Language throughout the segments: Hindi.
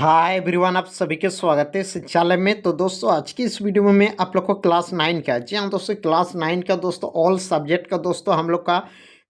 हाय एवरीवन, आप सभी के स्वागत है शिक्षालय में। तो दोस्तों आज की इस वीडियो में मैं आप लोग को क्लास 9 का, जी हाँ दोस्तों, क्लास 9 का दोस्तों ऑल सब्जेक्ट का दोस्तों हम लोग का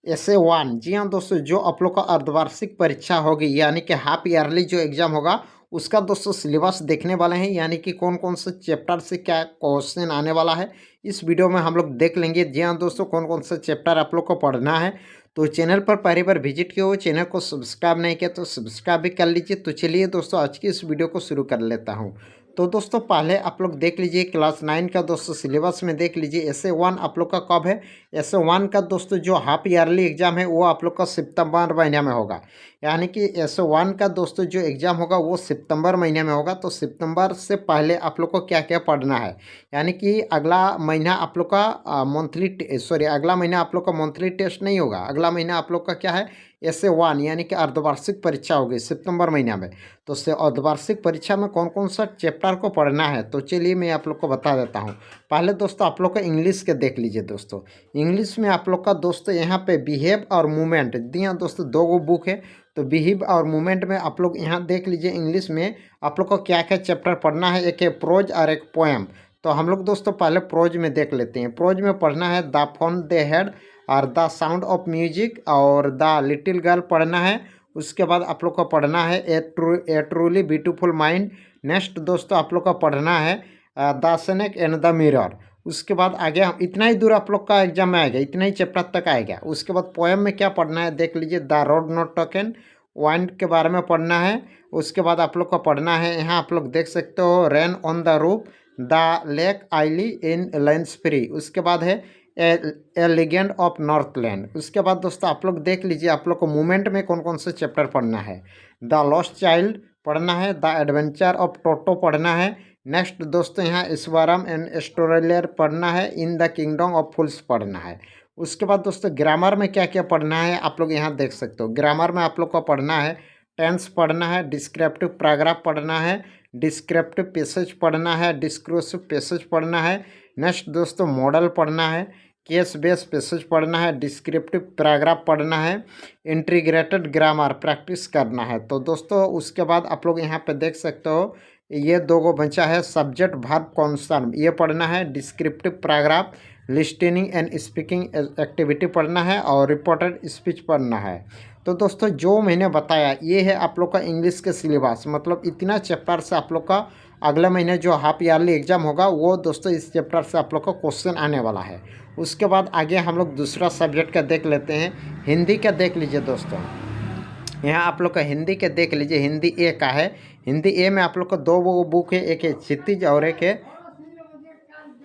essay 1, जी हाँ दोस्तों, जो आप लोग का अर्धवार्षिक परीक्षा होगी यानी कि हाफ ईयरली जो एग्जाम होगा उसका दोस्तों सिलेबस देखने वाले हैं, यानी कि कौन कौन से चैप्टर से क्या क्वेश्चन आने वाला है इस वीडियो में हम लोग देख लेंगे। जी हाँ दोस्तों, कौन कौन से चैप्टर आप लोग को पढ़ना है। तो चैनल पर पहली बार विजिट किए हो, चैनल को सब्सक्राइब नहीं किया तो सब्सक्राइब भी कर लीजिए। तो चलिए दोस्तों आज की इस वीडियो को शुरू कर लेता हूँ। तो दोस्तों पहले आप लोग देख लीजिए क्लास 9 का दोस्तों सिलेबस में देख लीजिए essay 1 आप लोग का कब है। essay 1 का दोस्तों जो हाफ ईयरली एग्जाम है वो आप लोग का सितंबर महीने में होगा, यानी कि essay 1 का दोस्तों जो एग्ज़ाम होगा वो सितंबर महीने में होगा। तो सितंबर से पहले आप लोग को क्या क्या पढ़ना है, यानी कि अगला महीना आप लोग का अगला महीना आप लोग का मंथली टेस्ट नहीं होगा। अगला महीना आप लोग का क्या है, essay 1 यानी कि अर्धवार्षिक परीक्षा होगी सितंबर महीना में। तो से अर्धवार्षिक परीक्षा में कौन कौन सा चैप्टर को पढ़ना है तो चलिए मैं आप लोग को बता देता हूँ। पहले दोस्तों आप लोग का इंग्लिश के देख लीजिए। दोस्तों इंग्लिश में आप लोग का दोस्तों यहाँ पे बिहेव और मूवमेंट दिया दोस्तों, दो गो बुक है। तो बिहेव और मूवमेंट में आप लोग यहाँ देख लीजिए इंग्लिश में आप लोग को क्या क्या चैप्टर पढ़ना है। एक है प्रोज और एक पोएम। तो हम लोग दोस्तों पहले प्रोज में देख लेते हैं। प्रोज में पढ़ना है द फोन दे हैड और द साउंड ऑफ म्यूजिक और द लिटिल गर्ल पढ़ना है। उसके बाद आप लोग को पढ़ना है ए ट्रूली ब्यूटीफुल माइंड। नेक्स्ट दोस्तों आप लोग का पढ़ना है the snake and the mirror. उसके बाद आगे हम इतना ही दूर आप लोग का एग्जाम में आएगा, इतना ही चैप्टर तक आएगा। उसके बाद पोएम में क्या पढ़ना है देख लीजिए, the road not token wind के बारे में पढ़ना है। उसके बाद आप लोग को पढ़ना है, यहाँ आप लोग देख सकते हो, rain on the roof, the lake आइली इन लेंसफ्री। उसके बाद है ए लेजेंड ऑफ नॉर्थलैंड। उसके बाद दोस्तों आप लोग देख लीजिए आप लोग को मूवमेंट में कौन कौन से चैप्टर पढ़ना है। द लॉस्ट चाइल्ड पढ़ना है, द एडवेंचर ऑफ टोटो पढ़ना है। नेक्स्ट दोस्तों यहाँ ईश्वरम एंड एस्टोरेलियर पढ़ना है, इन द किंगडम ऑफ फूल्स पढ़ना है। उसके बाद दोस्तों ग्रामर में क्या क्या पढ़ना है आप लोग यहाँ देख सकते हो। ग्रामर में आप लोग को पढ़ना है टेंस पढ़ना है, डिस्क्रिप्टिव पैराग्राफ पढ़ना है, डिस्क्रिप्टिव पैसेज पढ़ना है, डिस्क्रिप्टिव पैसेज पढ़ना है। नेक्स्ट दोस्तों मॉडल पढ़ना है, केस बेस पैसेज पढ़ना है, डिस्क्रिप्टिव पैराग्राफ पढ़ना है, इंटीग्रेटेड ग्रामर प्रैक्टिस करना है। तो दोस्तों उसके बाद आप लोग यहाँ पे देख सकते हो ये दो गो बचा है, सब्जेक्ट वर्ब कॉन्सर्न ये पढ़ना है, descriptive paragraph, listening and speaking activity पढ़ना है और रिपोर्टेड स्पीच पढ़ना है। तो दोस्तों जो मैंने बताया ये है आप लोग का इंग्लिश के सिलेबस, मतलब इतना चैप्टर से आप लोग का अगले महीने जो हाफ ईयरली एग्जाम होगा वो दोस्तों इस चैप्टर से आप लोग का क्वेश्चन आने वाला है। उसके बाद आगे हम लोग दूसरा सब्जेक्ट का देख लेते हैं, हिंदी का देख लीजिए। दोस्तों यहाँ आप लोग का हिंदी के देख लीजिए, हिंदी ए का है। हिंदी ए में आप लोग को दो वो बुक है, एक है क्षितिज और एक है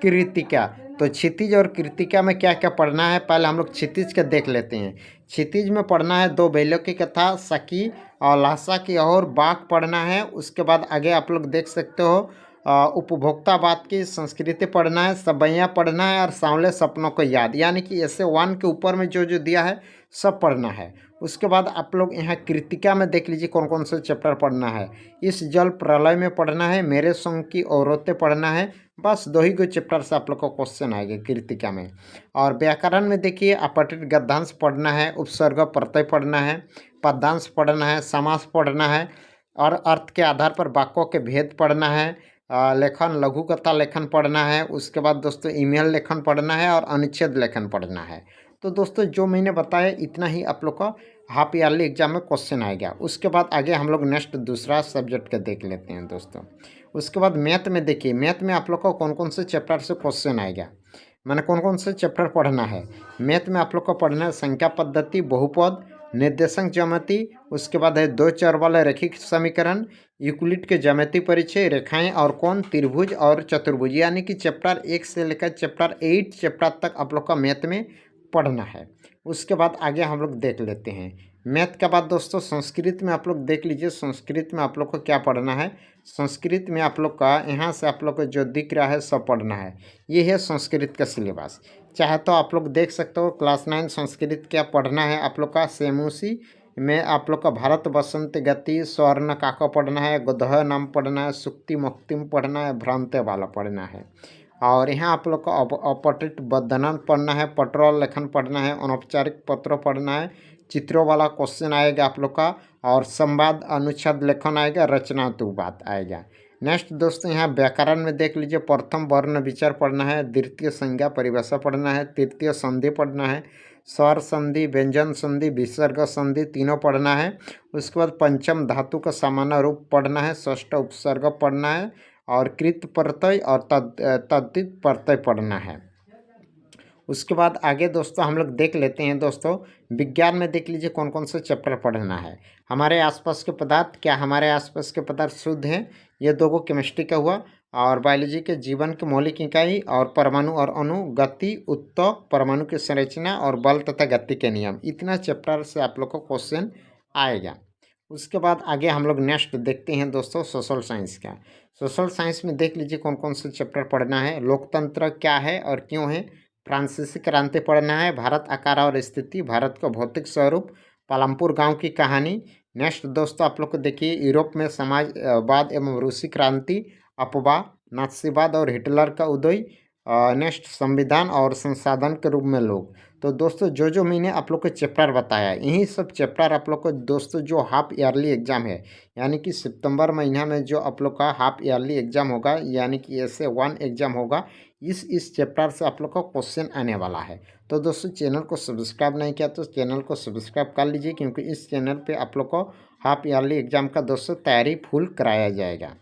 कृतिका। तो क्षितिज और कृतिका में क्या क्या पढ़ना है पहले हम लोग क्षितिज का देख लेते हैं। क्षितिज में पढ़ना है दो बैलों की कथा, सखी और लासा की और बाघ पढ़ना है। उसके बाद आगे आप लोग देख सकते हो उपभोक्तावाद की संस्कृति पढ़ना है, सबैया पढ़ना है और सांवले सपनों को याद, यानी कि essay 1 के ऊपर में जो जो दिया है सब पढ़ना है। उसके बाद आप लोग यहाँ कृतिका में देख लीजिए कौन कौन से चैप्टर पढ़ना है। इस जल प्रलय में पढ़ना है, मेरे संग की औरतें पढ़ना है। बस दो ही गो चैप्टर से आप लोग को क्वेश्चन आएगा कृतिका में। और व्याकरण में देखिए अपठित गद्यांश पढ़ना है, उपसर्ग प्रत्यय पढ़ना है, पद्यांश पढ़ना है, समास पढ़ना है और अर्थ के आधार पर वाक्यों के भेद पढ़ना है, लेखन लघु कथा लेखन पढ़ना है। उसके बाद दोस्तों ईमेल लेखन पढ़ना है और अनुच्छेद लेखन पढ़ना है। तो दोस्तों जो मैंने बताया इतना ही आप लोग का हाफ ईयरली एग्जाम में क्वेश्चन आएगा। उसके बाद आगे हम लोग नेक्स्ट दूसरा सब्जेक्ट का देख लेते हैं दोस्तों। उसके बाद मैथ में देखिए, मैथ में आप लोग को कौन कौन से चैप्टर से क्वेश्चन आएगा, मैंने कौन कौन से चैप्टर पढ़ना है। मैथ में आप लोग को पढ़ना है संख्या पद्धति, बहुपद, निर्देशांक ज्यामिति। उसके बाद है दो चर वाले रैखिक समीकरण, यूक्लिड के ज्यामिति परिचय, रेखाएं और कोण, त्रिभुज और चतुर्भुज, यानी कि चैप्टर 1 से लेकर चैप्टर 8 चैप्टर तक आप लोग का मैथ में पढ़ना है। उसके बाद आगे हम लोग देख लेते हैं मैथ के बाद दोस्तों संस्कृत में आप लोग देख लीजिए। संस्कृत में आप लोग को क्या पढ़ना है, संस्कृत में आप लोग का यहाँ से आप लोग को जो दिख रहा है सब पढ़ना है। ये है संस्कृत का सिलेबस। चाहे तो आप लोग देख सकते हो क्लास 9 संस्कृत क्या पढ़ना है आप लोग का। सेमुसी में आप लोग का भारत बसंत गति, स्वर्ण काका पढ़ना है, गोधह नाम पढ़ना है, सुक्ति मुक्तिम पढ़ना है, भ्रांत वाला पढ़ना है। और यहाँ आप लोग को अपठित बदनन पढ़ना है, पट्रोल लेखन पढ़ना है, अनौपचारिक पत्र पढ़ना है, चित्रों वाला क्वेश्चन आएगा आप लोग का, और संवाद अनुच्छेद लेखन आएगा, रचनात्मक आएगा। नेक्स्ट दोस्तों यहाँ व्याकरण में देख लीजिए, प्रथम वर्ण विचार पढ़ना है, द्वितीय संज्ञा परिभाषा पढ़ना है, तृतीय संधि पढ़ना है, स्वर संधि, व्यंजन संधि, विसर्ग संधि तीनों पढ़ना है। उसके बाद पंचम धातु का सामान्य रूप पढ़ना है, षष्ठ उपसर्ग पढ़ना है, और कृत प्रत्यय और तद्धित प्रत्यय पढ़ना है। उसके बाद आगे दोस्तों हम लोग देख लेते हैं दोस्तों, विज्ञान में देख लीजिए कौन कौन से चैप्टर पढ़ना है। हमारे आसपास के पदार्थ, क्या हमारे आसपास के पदार्थ शुद्ध हैं, ये दो को केमिस्ट्री का हुआ, और बायोलॉजी के जीवन की मौलिक इकाई और परमाणु और अणु, गति, उत्तक, परमाणु की संरचना और बल तथा गति के नियम, इतना चैप्टर से आप लोग को क्वेश्चन आएगा। उसके बाद आगे हम लोग नेक्स्ट देखते हैं दोस्तों सोशल साइंस का। सोशल साइंस में देख लीजिए कौन कौन से चैप्टर पढ़ना है। लोकतंत्र क्या है और क्यों है, फ्रांसीसी क्रांति पढ़ना है, भारत आकार और स्थिति, भारत का भौतिक स्वरूप, पालमपुर गांव की कहानी। नेक्स्ट दोस्तों आप लोग को देखिए यूरोप में समाजवाद एवं रूसी क्रांति, अफवाह, नात्सीवाद और हिटलर का उदय। नेक्स्ट संविधान और संसाधन के रूप में लोग। तो दोस्तों जो जो मैंने आप लोग को चैप्टर बताया, यही सब चैप्टर आप लोग को दोस्तों जो हाफ ईयरली एग्जाम है, यानी कि सितंबर महीना में जो आप लोग का हाफ ईयरली एग्जाम होगा, यानी कि SA1 एग्जाम होगा, इस चैप्टर से आप लोग का क्वेश्चन आने वाला है। तो दोस्तों चैनल को सब्सक्राइब नहीं किया तो चैनल को सब्सक्राइब कर लीजिए, क्योंकि इस चैनल पे आप लोग को हाफ ईयरली एग्जाम का दोस्तों तैयारी फुल कराया जाएगा।